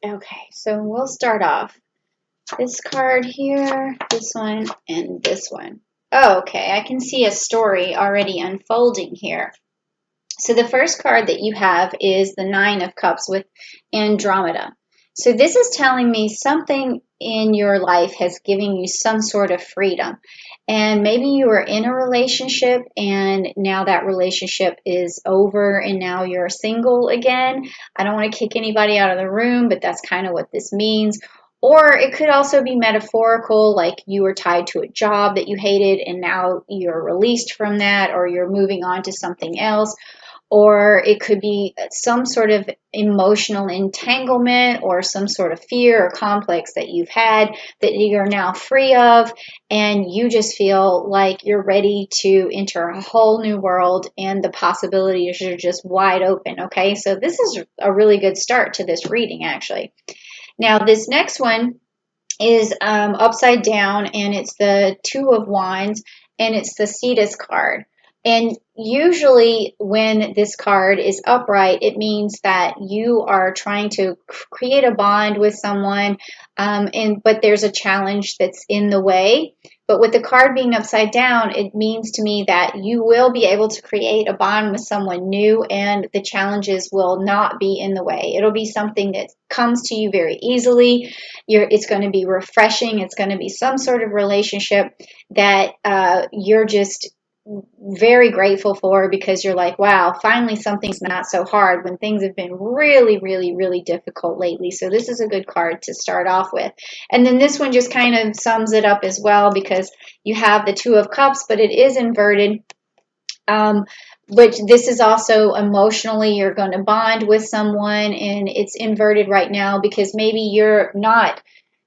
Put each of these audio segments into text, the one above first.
Okay, so we'll start off. This card here, this one, and this one. Oh, okay, I can see a story already unfolding here. So the first card that you have is the Nine of Cups with Andromeda. So this is telling me something in your life has given you some sort of freedom. And maybe you were in a relationship and now that relationship is over and now you're single again. I don't want to kick anybody out of the room, but that's kind of what this means. Or it could also be metaphorical, like you were tied to a job that you hated and now you're released from that, or you're moving on to something else. Or it could be some sort of emotional entanglement or some sort of fear or complex that you've had that you're now free of, and you just feel like you're ready to enter a whole new world and the possibilities are just wide open. Okay, so this is a really good start to this reading, actually. Now, this next one is upside down, and it's the Two of Wands, and it's the Cetus card. And usually when this card is upright, it means that you are trying to create a bond with someone, but there's a challenge that's in the way. But with the card being upside down, it means to me that you will be able to create a bond with someone new and the challenges will not be in the way. It'll be something that comes to you very easily. It's going to be refreshing. It's going to be some sort of relationship that you're just very grateful for, because you're like, wow, finally something's not so hard when things have been really, really, really difficult lately. So this is a good card to start off with. And then this one just kind of sums it up as well, because you have the Two of Cups, but it is inverted. Which this is also emotionally, you're going to bond with someone, and it's inverted right now because maybe you're not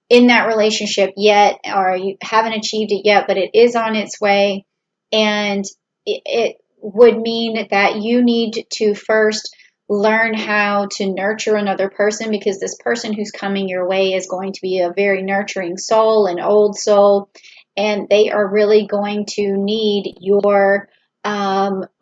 in that relationship yet, or you haven't achieved it yet, but it is on its way. And it would mean that you need to first learn how to nurture another person, because this person who's coming your way is going to be a very nurturing soul, an old soul, and they are really going to need your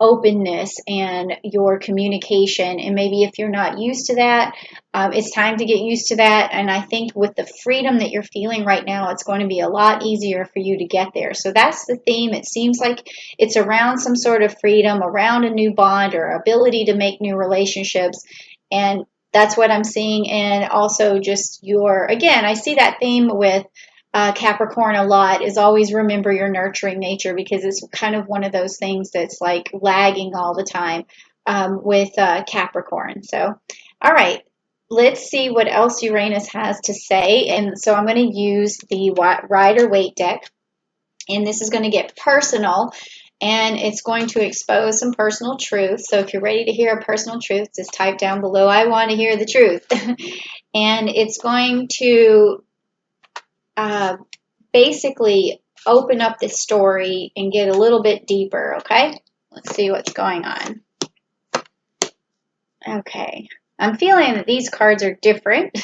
openness and your communication. And maybe if you're not used to that, it's time to get used to that. And I think with the freedom that you're feeling right now, it's going to be a lot easier for you to get there. So that's the theme. It seems like it's around some sort of freedom, around a new bond or ability to make new relationships. And that's what I'm seeing. And also just again, I see that theme with Capricorn a lot, is always remember your nurturing nature, because it's kind of one of those things that's like lagging all the time with Capricorn. So, all right, let's see what else Uranus has to say. And so I'm going to use the Rider-Waite deck, and this is going to get personal. And it's going to expose some personal truth. So if you're ready to hear a personal truth, just type down below, I want to hear the truth. And it's going to basically open up this story and get a little bit deeper, okay? Let's see what's going on. Okay. I'm feeling that these cards are different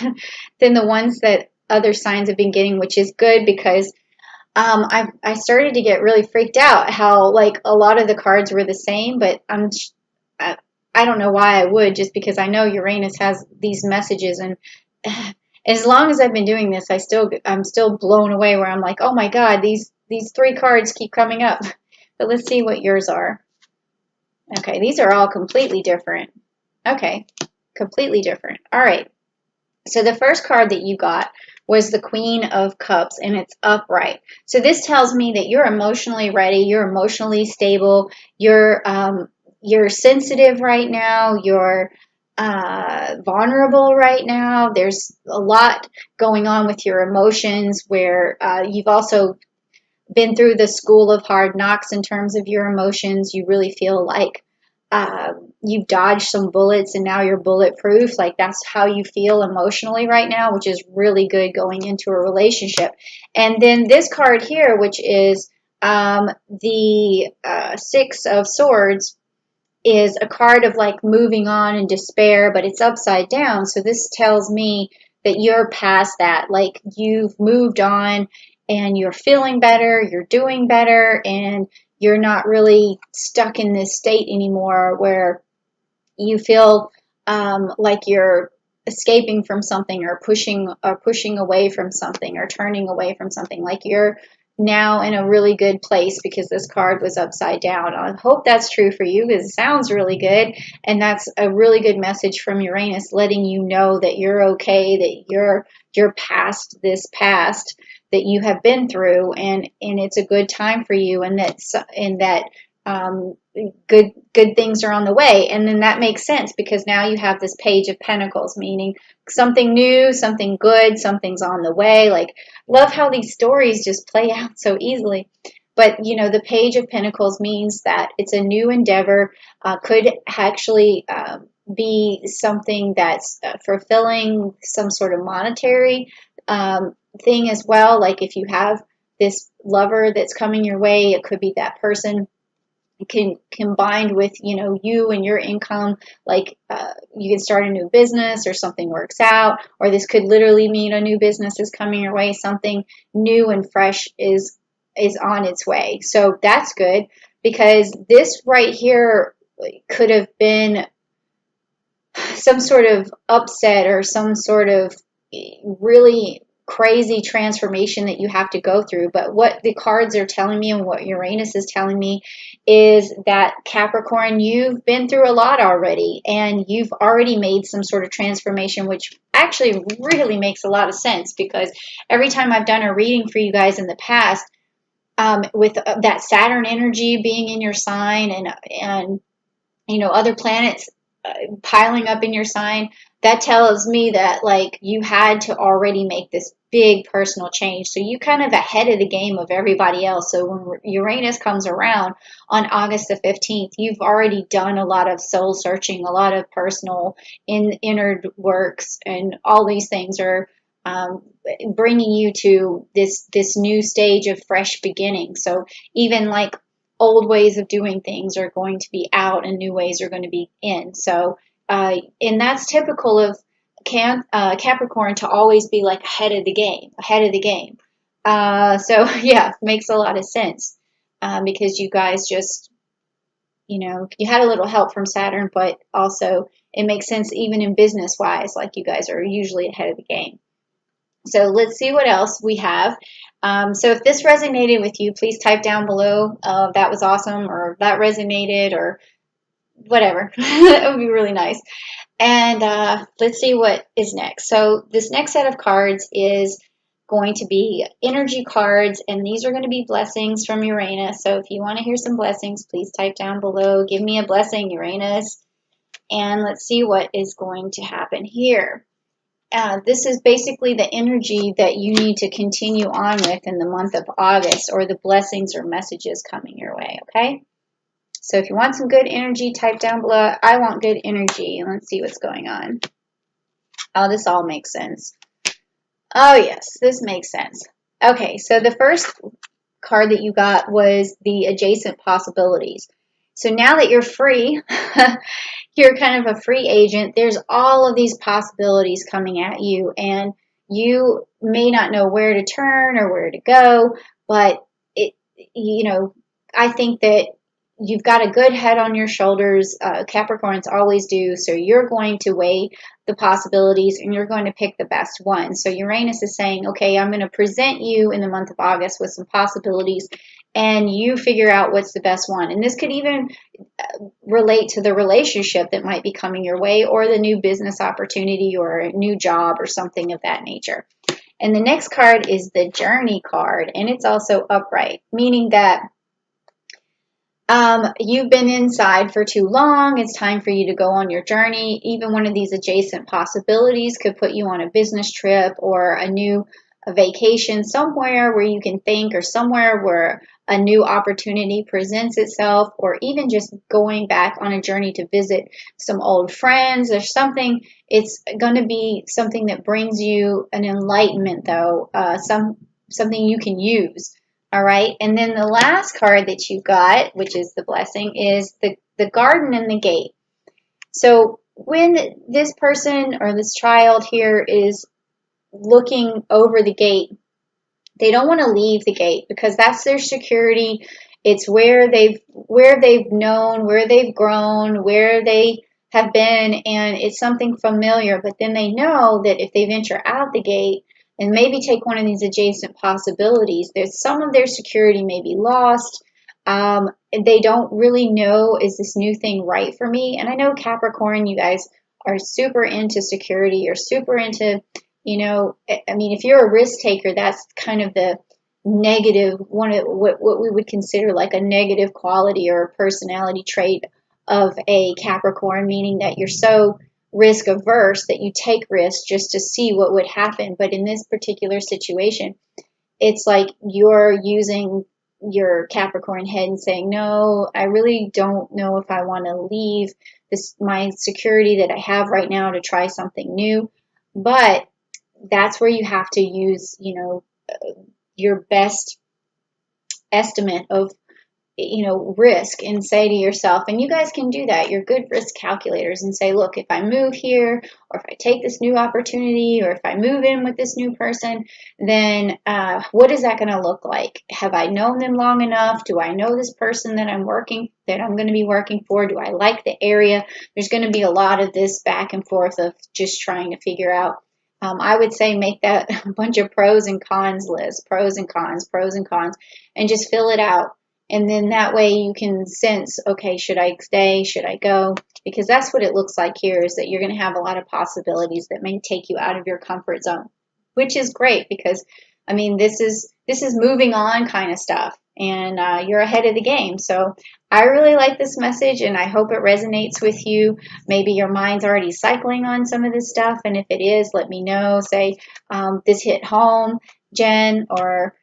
than the ones that other signs have been getting, which is good, because I started to get really freaked out how like a lot of the cards were the same, but I don't know why I would, just because I know Uranus has these messages, and as long as I've been doing this, I'm still blown away, where I'm like, oh my God, these three cards keep coming up. But let's see what yours are. Okay, these are all completely different. Okay, completely different. All right. So the first card that you got was the Queen of Cups, and it's upright. So this tells me that you're emotionally ready, you're emotionally stable, you're sensitive right now, you're vulnerable right now. There's a lot going on with your emotions, where you've also been through the school of hard knocks in terms of your emotions. You really feel like you've dodged some bullets and now you're bulletproof. Like that's how you feel emotionally right now, which is really good going into a relationship. And then this card here, which is the Six of Swords, is a card of like moving on and despair, but it's upside down. So this tells me that you're past that. Like you've moved on and you're feeling better, you're doing better, and you're not really stuck in this state anymore where you feel like you're escaping from something, or pushing away from something, or turning away from something. Like you're now in a really good place because this card was upside down. I hope that's true for you, because it sounds really good, and that's a really good message from Uranus, letting you know that you're okay, that you're past this past that you have been through, and it's a good time for you, and that good things are on the way. And then that makes sense, because now you have this Page of Pentacles, meaning something new, something good, something's on the way. Like, love how these stories just play out so easily. But you know, the Page of Pentacles means that it's a new endeavor, could actually be something that's fulfilling some sort of monetary thing as well. Like if you have this lover that's coming your way, it could be that person combined with, you know, you and your income. Like you can start a new business, or something works out, or this could literally mean a new business is coming your way. Something new and fresh is on its way. So that's good, because this right here could have been some sort of upset, or some sort of really crazy transformation that you have to go through. But what the cards are telling me, and what Uranus is telling me, is that Capricorn, you've been through a lot already, and you've already made some sort of transformation, which actually really makes a lot of sense, because every time I've done a reading for you guys in the past, with that Saturn energy being in your sign, and you know, other planets piling up in your sign, that tells me that like you had to already make this big personal change. So you kind of ahead of the game of everybody else. So when Uranus comes around on August the 15th, you've already done a lot of soul searching, a lot of personal inner works, and all these things are bringing you to this new stage of fresh beginning. So even like old ways of doing things are going to be out, and new ways are going to be in. So, and that's typical of Capricorn, to always be like ahead of the game. So yeah, makes a lot of sense, because you guys just, you know, you had a little help from Saturn, but also it makes sense even in business wise, like you guys are usually ahead of the game. So let's see what else we have. So if this resonated with you, please type down below, that was awesome, or that resonated, or whatever. It would be really nice. And let's see what is next. So this next set of cards is going to be energy cards, and these are going to be blessings from Uranus. So if you want to hear some blessings, please type down below. Give me a blessing, Uranus. And let's see what is going to happen here. This is basically the energy that you need to continue on with in the month of August, or the blessings or messages coming your way, okay? So if you want some good energy, type down below, I want good energy, and let's see what's going on. Oh, this all makes sense. Oh, yes, this makes sense. Okay, so the first card that you got was the adjacent possibilities. So now that you're free, you're kind of a free agent, there's all of these possibilities coming at you, and you may not know where to turn or where to go, but you know, I think that you've got a good head on your shoulders. Capricorns always do. So you're going to weigh the possibilities, and you're going to pick the best one. So Uranus is saying, okay, I'm going to present you in the month of August with some possibilities, and you figure out what's the best one. And this could even relate to the relationship that might be coming your way, or the new business opportunity, or a new job, or something of that nature. And the next card is the Journey card, and it's also upright, meaning that you've been inside for too long. It's time for you to go on your journey. Even one of these adjacent possibilities could put you on a business trip, or a vacation somewhere where you can think, or somewhere where a new opportunity presents itself, or even just going back on a journey to visit some old friends or something. It's going to be something that brings you an enlightenment, though, something you can use. All right, and then the last card that you got, which is the blessing, is the garden and the gate. So when this person or this child here is looking over the gate, they don't want to leave the gate, because that's their security. It's where they've known, where they've grown, where they have been, and it's something familiar, but then they know that if they venture out the gate and maybe take one of these adjacent possibilities, there's some of their security may be lost. They don't really know, is this new thing right for me? And I know Capricorn, you guys are super into security. You're super into, I mean, if you're a risk taker, that's kind of the negative, one of what we would consider like a negative quality or a personality trait of a Capricorn, meaning that you're so risk averse that you take risks just to see what would happen. But in this particular situation, it's like you're using your Capricorn head and saying, no, I really don't know if I want to leave my security that I have right now to try something new. But that's where you have to use, your best estimate of risk, and say to yourself, and you guys can do that, you're good risk calculators, and say, look, if I move here, or if I take this new opportunity, or if I move in with this new person, then what is that going to look like? Have I known them long enough? Do I know this person that I'm going to be working for? Do I like the area? There's going to be a lot of this back and forth of just trying to figure out. I would say make that a bunch of pros and cons list, pros and cons, pros and cons, and just fill it out. And then that way you can sense, okay, should I stay? Should I go? Because that's what it looks like here, is that you're going to have a lot of possibilities that may take you out of your comfort zone, which is great because, I mean, this is moving on kind of stuff, and you're ahead of the game. So I really like this message, and I hope it resonates with you. Maybe your mind's already cycling on some of this stuff, and if it is, let me know. Say, this hit home, Jen, or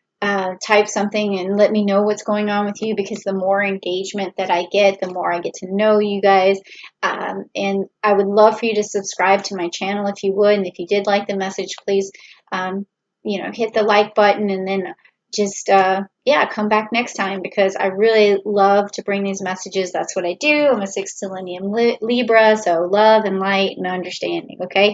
type something and let me know what's going on with you, because the more engagement that I get, the more I get to know you guys. And I would love for you to subscribe to my channel if you would. And if you did like the message, please, hit the like button, and then just, come back next time, because I really love to bring these messages. That's what I do. I'm a sextilineum Libra, so love and light and understanding, okay?